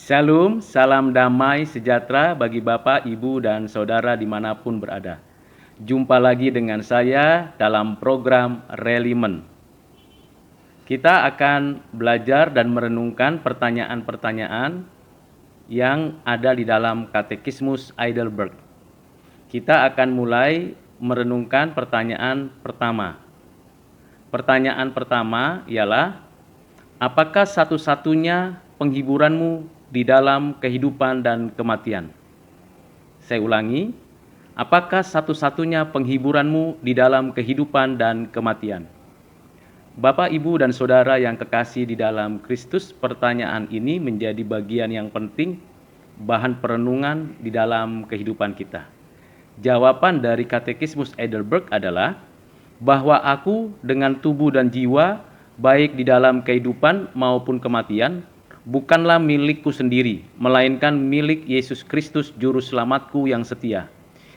Shalom, salam damai sejahtera bagi Bapak, Ibu, dan Saudara dimanapun berada. Jumpa lagi dengan saya dalam program Releman. Kita akan belajar dan merenungkan pertanyaan-pertanyaan yang ada di dalam Katekismus Heidelberg. Kita akan mulai merenungkan pertanyaan pertama. Pertanyaan pertama ialah, apakah satu-satunya penghiburanmu di dalam kehidupan dan kematian? Saya ulangi, apakah satu-satunya penghiburanmu di dalam kehidupan dan kematian? Bapak, Ibu, dan Saudara yang kekasih di dalam Kristus, pertanyaan ini menjadi bagian yang penting, bahan perenungan di dalam kehidupan kita. Jawaban dari Katekismus Heidelberg adalah bahwa aku dengan tubuh dan jiwa, baik di dalam kehidupan maupun kematian, bukanlah milikku sendiri, melainkan milik Yesus Kristus Juru Selamatku yang setia,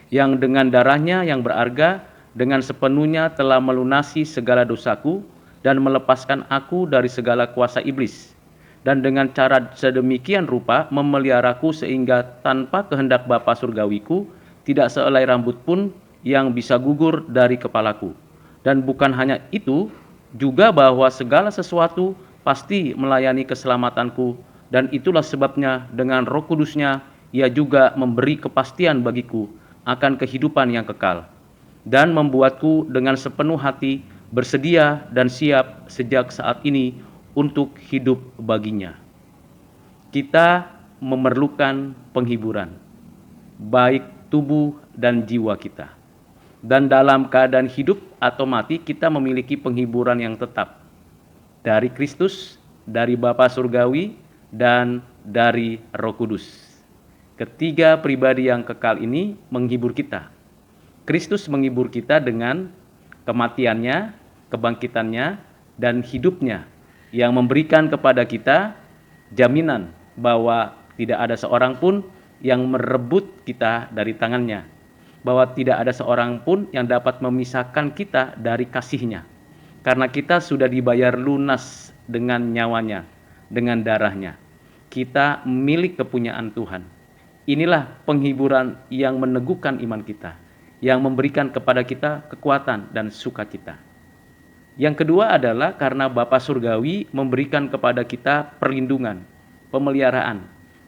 yang dengan darahnya yang berharga, dengan sepenuhnya telah melunasi segala dosaku, dan melepaskan aku dari segala kuasa iblis, dan dengan cara sedemikian rupa memeliharaku sehingga tanpa kehendak Bapa surgawiku, tidak sehelai rambut pun yang bisa gugur dari kepalaku. Dan bukan hanya itu, juga bahwa segala sesuatu pasti melayani keselamatanku, dan itulah sebabnya dengan Roh Kudus-Nya Ia juga memberi kepastian bagiku akan kehidupan yang kekal, dan membuatku dengan sepenuh hati bersedia dan siap sejak saat ini untuk hidup baginya. Kita memerlukan penghiburan, baik tubuh dan jiwa kita. Dan dalam keadaan hidup atau mati, kita memiliki penghiburan yang tetap dari Kristus, dari Bapa Surgawi, dan dari Roh Kudus. Ketiga pribadi yang kekal ini menghibur kita. Kristus menghibur kita dengan kematiannya, kebangkitannya, dan hidupnya yang memberikan kepada kita jaminan bahwa tidak ada seorang pun yang merebut kita dari tangannya, bahwa tidak ada seorang pun yang dapat memisahkan kita dari kasih-Nya, karena kita sudah dibayar lunas dengan nyawanya, dengan darahnya. Kita milik kepunyaan Tuhan. Inilah penghiburan yang meneguhkan iman kita, yang memberikan kepada kita kekuatan dan sukacita. Yang kedua adalah karena Bapa Surgawi memberikan kepada kita perlindungan, pemeliharaan,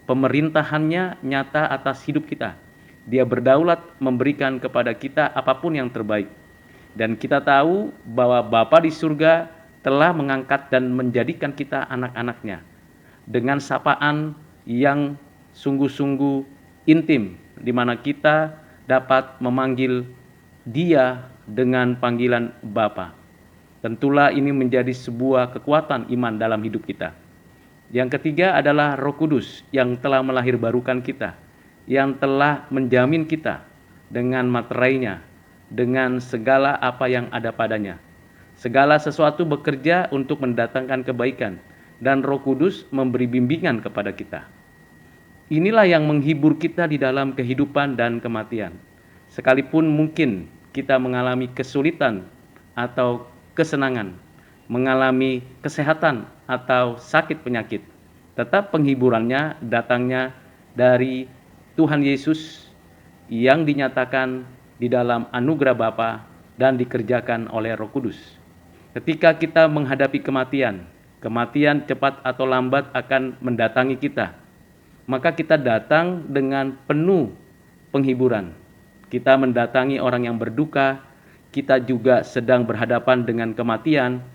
pemerintahannya nyata atas hidup kita. Dia berdaulat memberikan kepada kita apapun yang terbaik. Dan kita tahu bahwa Bapa di surga telah mengangkat dan menjadikan kita anak-anak-Nya dengan sapaan yang sungguh-sungguh intim, di mana kita dapat memanggil Dia dengan panggilan Bapa. Tentulah ini menjadi sebuah kekuatan iman dalam hidup kita. Yang ketiga adalah Roh Kudus yang telah melahirbarukan kita, yang telah menjamin kita dengan materainya, dengan segala apa yang ada padanya. Segala sesuatu bekerja untuk mendatangkan kebaikan, dan Roh Kudus memberi bimbingan kepada kita. Inilah yang menghibur kita di dalam kehidupan dan kematian. Sekalipun mungkin kita mengalami kesulitan atau kesenangan, mengalami kesehatan atau sakit penyakit, tetap penghiburannya datangnya dari Tuhan Yesus yang dinyatakan di dalam anugerah Bapa dan dikerjakan oleh Roh Kudus. Ketika kita menghadapi kematian, kematian cepat atau lambat akan mendatangi kita, maka kita datang dengan penuh penghiburan. Kita mendatangi orang yang berduka, kita juga sedang berhadapan dengan kematian,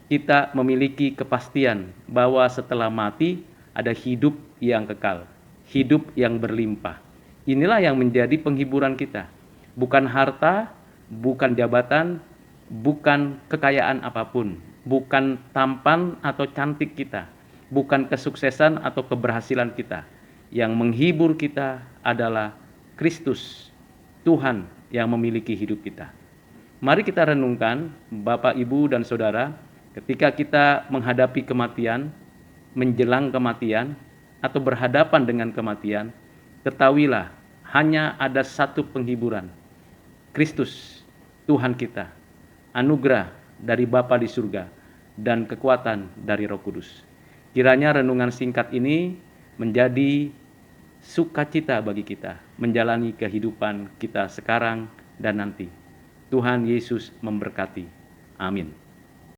kita memiliki kepastian bahwa setelah mati ada hidup yang kekal, hidup yang berlimpah. Inilah yang menjadi penghiburan kita. Bukan harta, bukan jabatan, bukan kekayaan apapun, bukan tampan atau cantik kita, bukan kesuksesan atau keberhasilan kita. Yang menghibur kita adalah Kristus, Tuhan yang memiliki hidup kita. Mari kita renungkan, Bapak, Ibu, dan Saudara, ketika kita menghadapi kematian, menjelang kematian, atau berhadapan dengan kematian, ketahuilah hanya ada satu penghiburan, Kristus, Tuhan kita, anugerah dari Bapa di surga, dan kekuatan dari Roh Kudus. Kiranya renungan singkat ini menjadi sukacita bagi kita menjalani kehidupan kita sekarang dan nanti. Tuhan Yesus memberkati. Amin.